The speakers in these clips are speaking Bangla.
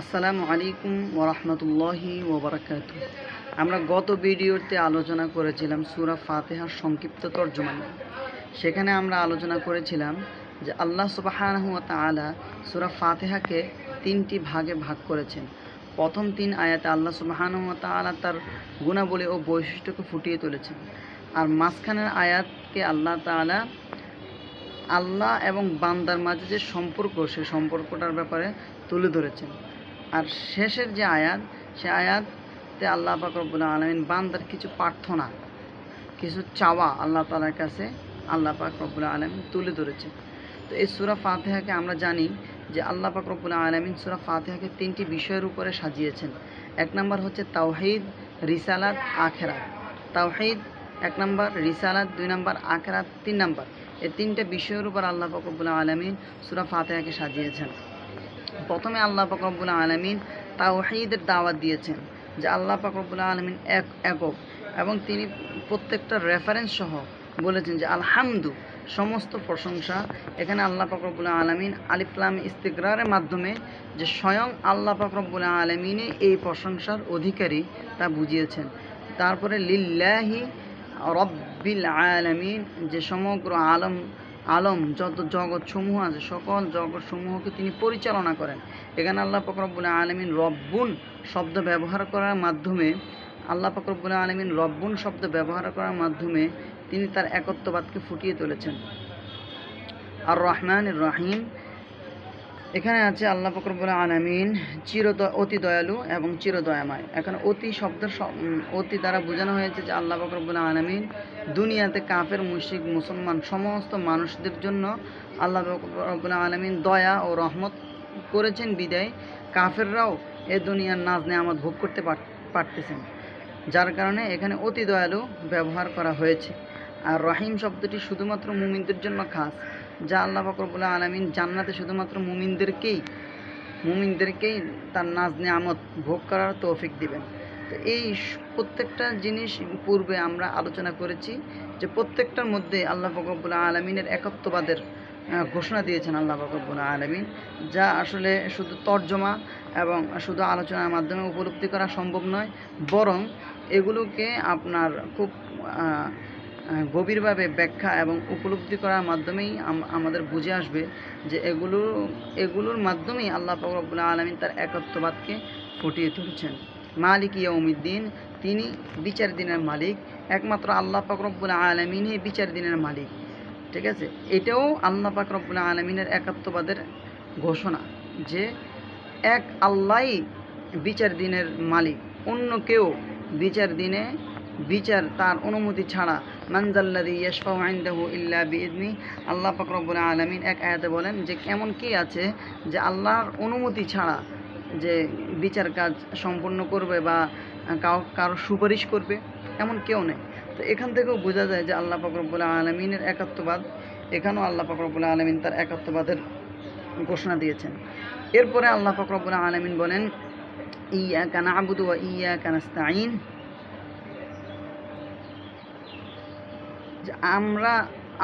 আসসালামু আলাইকুম ওরহমতুল্লাহি ওবরাকাতুহু। আমরা গত ভিডিওতে আলোচনা করেছিলাম সূরা ফাতিহার সংক্ষিপ্ত তর্জমা নিয়ে। সেখানে আমরা আলোচনা করেছিলাম যে আল্লাহ সুবহানাহু ওয়া তাআলা সূরা ফাতিহাকে তিনটি ভাগে ভাগ করেছেন। প্রথম তিন আয়াতে আল্লাহ সুবহানাহু ওয়া তাআলা তার গুণাবলী ও বৈশিষ্ট্যকে ফুটিয়ে তুলেছেন, আর মাঝখানের আয়াতকে আল্লাহ তাআলা আল্লাহ এবং বান্দার মাঝে যে সম্পর্ক, সেই সম্পর্কটার ব্যাপারে তুলে ধরেছেন। আর শেষের যে আয়াত, সে আয়াতে আল্লাহ পাক রব্বুল আলামিন বান্দার কিছু প্রার্থনা, কিছু চাওয়া আল্লাহ তাআলার কাছে আল্লাহ পাক রব্বুল আলামিন তুলে ধরেছে। তো এই সূরা ফাতিহাকে আমরা জানি যে আল্লাহ পাক রব্বুল আলামিন সূরা ফাতিহাকে তিনটি বিষয়ের উপরে সাজিয়েছেন। এক নম্বর হচ্ছে তাওহীদ, রিসালাত, আখিরাত। তাওহীদ এক নম্বর, রিসালাত দুই নম্বর, আখিরাত তিন নম্বর। এই তিনটা বিষয়ের উপর আল্লাহ পাক রব্বুল আলামিন সূরা ফাতিহাকে সাজিয়েছেন। প্রথমে আল্লাহ পাক রব্বুল আলামিন তাওহীদের দাওয়াত দিয়েছেন যে আল্লাহ পাক রব্বুল আলামিন একক, এবং তিনি প্রত্যেকটা রেফারেন্স সহ বলেছেন যে আলহামদু, সমস্ত প্রশংসা। এখানে আল্লাহ পাক রব্বুল আলামিন আলিফ লাম ইস্তিগরারের মাধ্যমে যে স্বয়ং আল্লাহ পাক রব্বুল আলামিনই এই প্রশংসার অধিকারী তা বুঝিয়েছেন। তারপরে লিল্লাহি রব্বিল আলামিন, যে সমগ্র আলম যত জগৎসমূহ আছে সকল জগৎসমূহকে তিনি পরিচালনা করেন। এখানে আল্লাহ পাক রব্বুল আলামিন রব্বুন শব্দ ব্যবহার করার মাধ্যমে তিনি তার একত্ববাদকে ফুটিয়ে তুলেছেন। আর রহমানির রহিম, এখানে আছে আল্লাহ পাক রব্বুল আলামিন অতি দয়ালু এবং চিরদয়াময়। এখানে অতি শব্দের অতি দ্বারা বোঝানো হয়েছে যে আল্লাহ পাক রব্বুল আলামিন দুনিয়াতে কাফের, মুশরিক, মুসলমান সমস্ত মানুষদের জন্য আল্লাহ পাক রব্বুল আলামিন দয়া ও রহমত করেছেন, বিদায় কাফেররাও এ দুনিয়ার নাজ নেয়ামত ভোগ করতে পারতেছেন, যার কারণে এখানে অতি দয়ালু ব্যবহার করা হয়েছে। আর রহিম শব্দটি শুধুমাত্র মুমিনদের জন্য খাস, যা আল্লাহ পাক রব্বুল আলামিন জান্নাতে শুধুমাত্র মুমিনদেরকেই তার নাজ নেয়ামত ভোগ করার তৌফিক দিবেন। তো এই প্রত্যেকটা জিনিস পূর্বে আমরা আলোচনা করেছি যে প্রত্যেকটার মধ্যে আল্লাহ পাক রব্বুল আলামিনের একত্ববাদের ঘোষণা দিয়েছেন আল্লাহ পাক রব্বুল আলামিন, যা আসলে শুধু তর্জমা এবং শুধু আলোচনার মাধ্যমে উপলব্ধি করা সম্ভব নয়, বরং এগুলোকে আপনার খুব গভীরভাবে ব্যাখ্যা এবং উপলব্ধি করার মাধ্যমেই আমাদের বুঝে আসবে যে এগুলোর মাধ্যমেই আল্লাহ পাক রব্বুল আলামিন তার একত্ববাদকে ফুটিয়ে তুলেছেন। মালিক ইয়াউমিদ্দিন, তিনি বিচার দিনের মালিক। একমাত্র আল্লাহ পাক রব্বুল আলামিনই বিচার দিনের মালিক। ঠিক আছে, এটাও আল্লাহ পাক রব্বুল আলামিনের একাত্মবাদের ঘোষণা যে এক আল্লাহই বিচার দিনের মালিক, অন্য কেউ বিচার তার অনুমতি ছাড়া, মানজাল্লাযী ইয়াশফাউ ইনদাহু ইল্লা বিইذনি, আল্লাহ পাক রব্বুল আলামিন এক আয়াতে বলেন যে এমন কি আছে যে আল্লাহর অনুমতি ছাড়া যে বিচার কাজ সম্পন্ন করবে বা কারো সুপারিশ করবে, এমন কেউ নেই। তো এখান থেকেও বোঝা যায় যে আল্লাহ পাক রব্বুল আলামিনের একাত্মবাদ, এখানেও আল্লাহ পাক রব্বুল আলামিন তার একাত্মবাদের ঘোষণা দিয়েছেন। এরপরে আল্লাহ পাক রব্বুল আলামিন বলেন ইয়্যাকা না'বুদু ওয়া ইয়্যাকা নাস্তাঈন, যে আমরা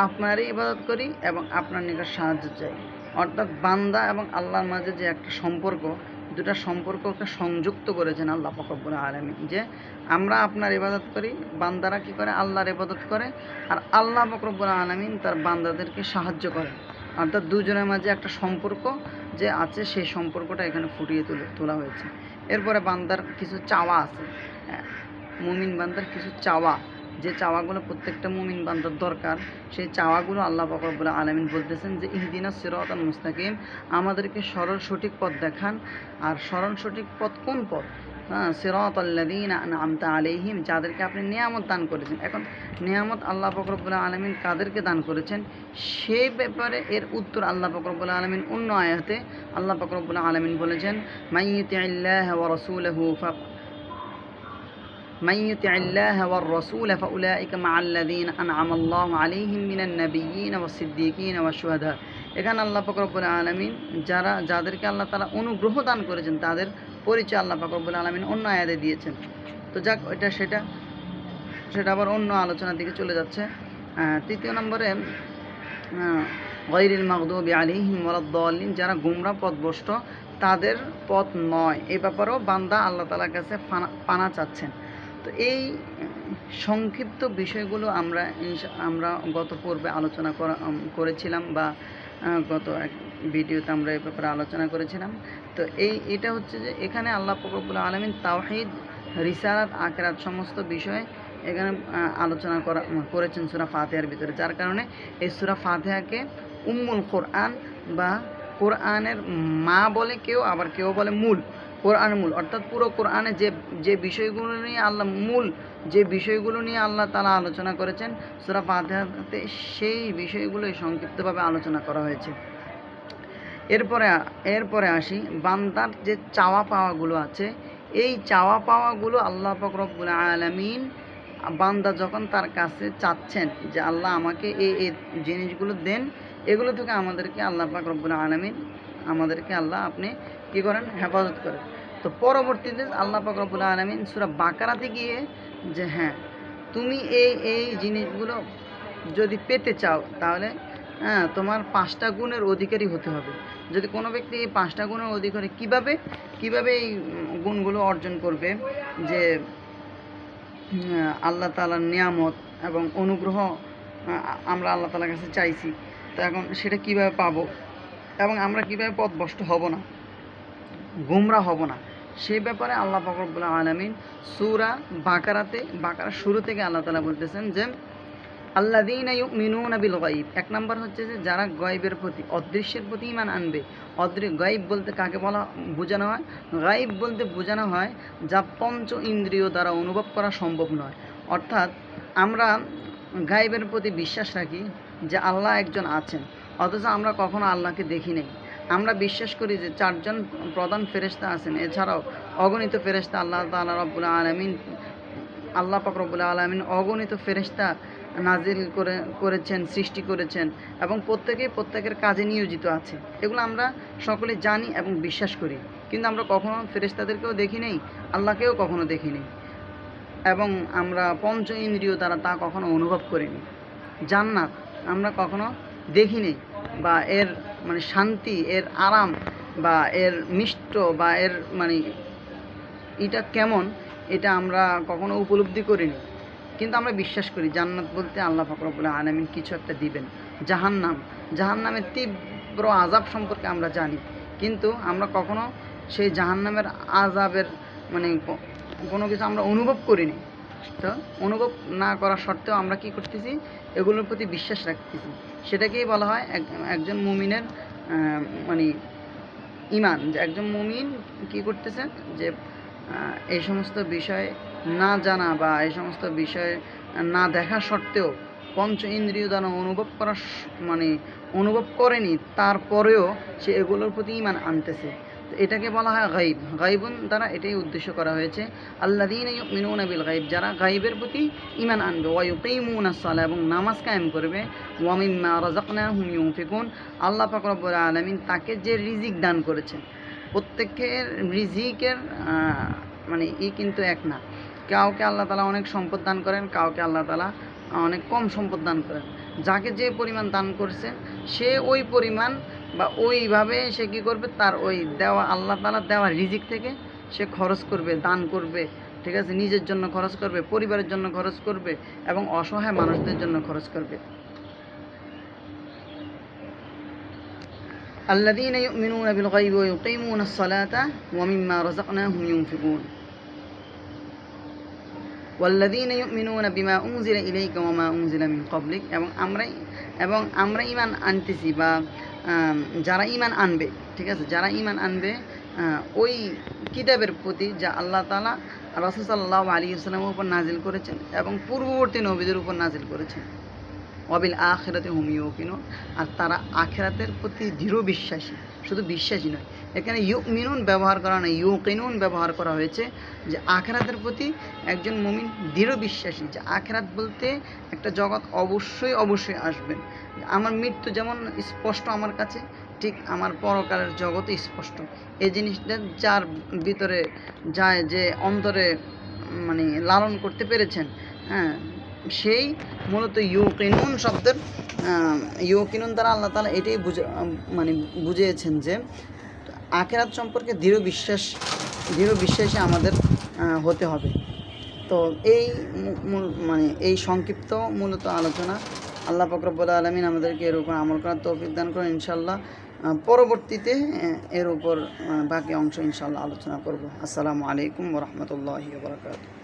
আপনারই ইবাদত করি এবং আপনার নিকট সাহায্য চাই। অর্থাৎ বান্দা এবং আল্লাহর মাঝে যে একটা সম্পর্ক, দুটা সম্পর্ককে সংযুক্ত করেছেন আল্লাহ পাক রব্বুল আলামিন, যে আমরা আপনার ইবাদত করি, বান্দারা কি করে আল্লাহর ইবাদত করে, আর আল্লাহ পাক রব্বুল আলামিন তার বান্দাদেরকে সাহায্য করেন। অর্থাৎ দুজনের মাঝে একটা সম্পর্ক যে আছে, সেই সম্পর্কটা এখানে ফুটিয়ে তোলা হয়েছে। এরপরে বান্দার কিছু চাওয়া আছে, মুমিন বান্দার কিছু চাওয়া, যে চাওয়াগুলো প্রত্যেকটা মুমিন বান্দার দরকার, সেই চাওয়াগুলো আল্লাহ পাক রব্বুল আলামিন বলতেছেন যে ইহদিনাস সিরাতাল মুস্তাকিম, আমাদেরকে সরল সঠিক পথ দেখান। আর সরল সঠিক পথ কোন পথ? সিরাতাল্লাযীনা আনআমতা আলাইহিম, যাদেরকে আপনি নিয়ামত দান করেছেন। এখন নিয়ামত আল্লাহ পাক রব্বুল আলামিন কাদেরকে দান করেছেন, সেই ব্যাপারে এর উত্তর আল্লাহ পাক রব্বুল আলামিন অন্য আয়াতে আল্লাহ পাক রব্বুল আলামিন বলেছেন মাইয়ুতিইল্লাহা ওয়া রাসূলাহু من يطع الله والرسول فأولئك مع الذين أنعم الله عليهم من النبيين والصديقين والشهداء। এখানে আল্লাহ পাক রব্বুল আলামিন যাদেরকে আল্লাহ তাআলা অনুগ্রহ দান করেছেন তাদের পরিচয় আল্লাহ পাক রব্বুল আলামিন অন্য আয়াতে দিয়েছেন। তো যাক, সেটা আবার অন্য আলোচনার দিকে চলে যাচ্ছে। তৃতীয় নম্বরে গায়রিল মাগদুবি আলাইহিম ওয়ালাদ-দাল্লিন, যারা গোমরা পথভ্রষ্ট তাদের পথ নয়। এ ব্যাপারেও বান্দা আল্লাহ তাআলার কাছে পানা চাচ্ছেন। তো এই সংক্ষিপ্ত বিষয়গুলো আমরা গত পর্বে আলোচনা করেছিলাম, বা গত এক ভিডিওতে আমরা এই ব্যাপারে আলোচনা করেছিলাম। তো এটা হচ্ছে যে এখানে আল্লাহ পাক রব্বুল আলামিন তাওহীদ, রিসালাত, আখিরাত সমস্ত বিষয়ে এখানে আলোচনা করেছেন সূরা ফাতিহার ভিতরে, যার কারণে এই সূরা ফাতিহাকে উম্মুল কোরআন বা কোরআনের মা বলে কেউ, আবার কেউ বলে মূল, কোরআন মূল, অর্থাৎ পুরো কোরআনে যে বিষয়গুলো নিয়ে আল্লাহ তাআলা আলোচনা করেছেন সূরা ফাতিহাতে, সেই বিষয়গুলোই সংক্ষিপ্তভাবে আলোচনা করা হয়েছে। এরপরে আসি বান্দার যে চাওয়া পাওয়াগুলো আছে। এই চাওয়া পাওয়াগুলো আল্লাহ পাক রব্বুল আলামিন, বান্দা যখন তার কাছে চাচ্ছেন যে আল্লাহ আমাকে এই জিনিসগুলো দেন, এগুলো থেকে আমাদেরকে আল্লাহ পাক রব্বুল আলামিন আপনি কী করেন? হেফাজত করেন। তো পরবর্তীতে আল্লাহ পাক রব্বুল আলামিন সূরা বাকারাতে গিয়ে যে হ্যাঁ, তুমি এই জিনিসগুলো যদি পেতে চাও তাহলে তোমার 5টা গুণের অধিকারী হতে হবে। যদি কোনো ব্যক্তি এই 5টা গুণের অধিকারী কিভাবে এই গুণগুলো অর্জন করবে? যে আল্লাহ তাআলার নিয়ামত এবং অনুগ্রহ আমরা আল্লাহ তাআলার কাছে চাইছি, তো এখন সেটা কিভাবে পাবো এবং আমরা কিভাবে পথভ্রষ্ট হব না, গুমরা হব না, সেই ব্যাপারে আল্লাহ পাক রব্বুল আলামিন সূরা বাকারার শুরু থেকে আল্লাহ তাআলা বলতেছেন যে আল্লাযীনা ইউমিনুনা বিল গায়ব। 1 নম্বর হচ্ছে যে যারা গায়বের প্রতি, অদৃশ্যের প্রতি ঈমান আনবে। গায়ব বলতে কাকে বোঝানো হয়? গায়ব বলতে বোঝানো হয় যা পঞ্চ ইন্দ্রিয় দ্বারা অনুভব করা সম্ভব নয়। অর্থাৎ আমরা গায়বের প্রতি বিশ্বাস রাখি যে আল্লাহ একজন আছেন, অথচ আমরা কখনো আল্লাহকে দেখি নাই। আমরা বিশ্বাস করি যে 4 জন প্রধান ফেরেশতা আছেন, এছাড়াও অগণিত ফেরেশতা আল্লাহ পাক রব্বুল আলামিন অগণিত ফেরেশতা নাজিল করেছেন, সৃষ্টি করেছেন, এবং প্রত্যেকের কাজে নিয়োজিত আছে। এগুলো আমরা সকলে জানি এবং বিশ্বাস করি, কিন্তু আমরা কখনো ফেরেশতাদেরকেও দেখি নাই, আল্লাহকেও কখনো দেখি নাই, এবং আমরা পঞ্চ ইন্দ্রিয় দ্বারা তা কখনো অনুভব করিনি। জান্নাত আমরা কখনো দেখিনি, বা এর শান্তি, এর আরাম, বা এর মিষ্ট, বা এর এটা কেমন, এটা আমরা কখনো উপলব্ধি করিনি, কিন্তু আমরা বিশ্বাস করি জান্নাত বলতে আল্লাহ পাক রব্বুল আলামিন কিছু একটা দিবেন। জাহান্নামের তীব্র আযাব সম্পর্কে আমরা জানি, কিন্তু আমরা কখনো সেই জাহান্নামের আযাবের কোনো কিছু আমরা অনুভব করিনি। তো অনুভব না করা সত্ত্বেও আমরা কি করতেছি? এগুলোর প্রতি বিশ্বাস রাখতেছি। সেটাকেই বলা হয় একজন মুমিনের ঈমান। যে একজন মুমিন কি করতেছে? যে এই সমস্ত বিষয় না জানা বা এই সমস্ত বিষয় না দেখা সত্ত্বেও পঞ্চ ইন্দ্রিয় দ্বারা অনুভব করেনি, তারপরেও সে এগুলোর প্রতি ঈমান আনতেছে। তো এটাকে বলা হয় গায়ব। গায়বুন দ্বারা এটাই উদ্দেশ্য করা হয়েছে আল্লাযীনা ইউমিনুনা বিল গায়ব, যারা গায়বের প্রতি ঈমান আনবে, ওয়া ইউকিমুনাস সালাহ, এবং নামাজ কায়েম করবে, ওয়া মিম্মা রাযাকনাহুম ইউনফিকুন। আল্লাহ পাক রব্বুল আলামিন তাকে যে রিজিক দান করেছেন, প্রত্যেকের রিজিকের কিন্তু এক না। কাউকে আল্লাহ তাআলা অনেক সম্পদ দান করেন, কাউকে আল্লাহ তাআলা অনেক কম সম্পদ দান করেন। যাকে যে পরিমাণ দান করছে সে ওই পরিমাণ বা ওইভাবে সে কী করবে? তার ওই দেওয়া, আল্লাহ তাআলা দেওয়া রিজিক থেকে সে খরচ করবে, দান করবে, ঠিক আছে? নিজের জন্য খরচ করবে, পরিবারের জন্য খরচ করবে, এবং অসহায় মানুষদের জন্য খরচ করবে। আল্লাযীনা ইউমিনুনা বিল গায়বি ওয়া ইউকিমুনাস সালাতা ওয়া মিম্মা রাযাকনাহুম ইউনফিকুন ওয়াল্লাযীনা ইউমিনুনা বিমা উনজিলা ইলাইকা ওয়া মা উনজিলা মিন ক্বাবলিক। এবং আমরা ঈমান আনতেছি, বা যারা ঈমান আনবে, ঠিক আছে, যারা ঈমান আনবে ওই কিতাবের প্রতি যা আল্লাহ তাআলা রাসূল সাল্লাল্লাহু আলাইহি ওয়াসাল্লামের উপর নাজিল করেছেন এবং পূর্ববর্তী নবীদের উপর নাজিল করেছেন। ওয়াবিল আখিরাতি হুম ইউকিনুন, আর তারা আখিরাতের প্রতি দৃঢ় বিশ্বাসী। শুধু বিশ্বাসী নয়, এখানে ইউমিনুন ব্যবহার করা নয়, ইউকিনুন ব্যবহার করা হয়েছে, যে আখিরাতের প্রতি একজন মুমিন দৃঢ় বিশ্বাসী, যে আখিরাত বলতে একটা জগৎ অবশ্যই আসবেন। আমার মৃত্যু যেমন স্পষ্ট আমার কাছে, ঠিক আমার পরকালের জগতে স্পষ্ট। এই জিনিসটা যার ভিতরে যায়, যে অন্তরে লালন করতে পেরেছেন, হ্যাঁ, সেই মূলত ইউকিনুন শব্দের ইউকিনুন দ্বারা আল্লাহ তাআলা এটাই বুঝিয়েছেন যে আখিরাত সম্পর্কে দৃঢ় বিশ্বাসী আমাদের হতে হবে। তো এই মানে এই সংক্ষিপ্ত মূলত আলোচনা। আল্লাহ পাক রব্বুল আলামিন আমাদেরকে এর উপর আমল করার তৌফিক দান করেন ইনশাআল্লাহ। পরবর্তীতে এর উপর বাকি অংশ ইনশাআল্লাহ আলোচনা করব। আসসালামু আলাইকুম ওয়া রাহমাতুল্লাহি ওয়া বারাকাতুহু।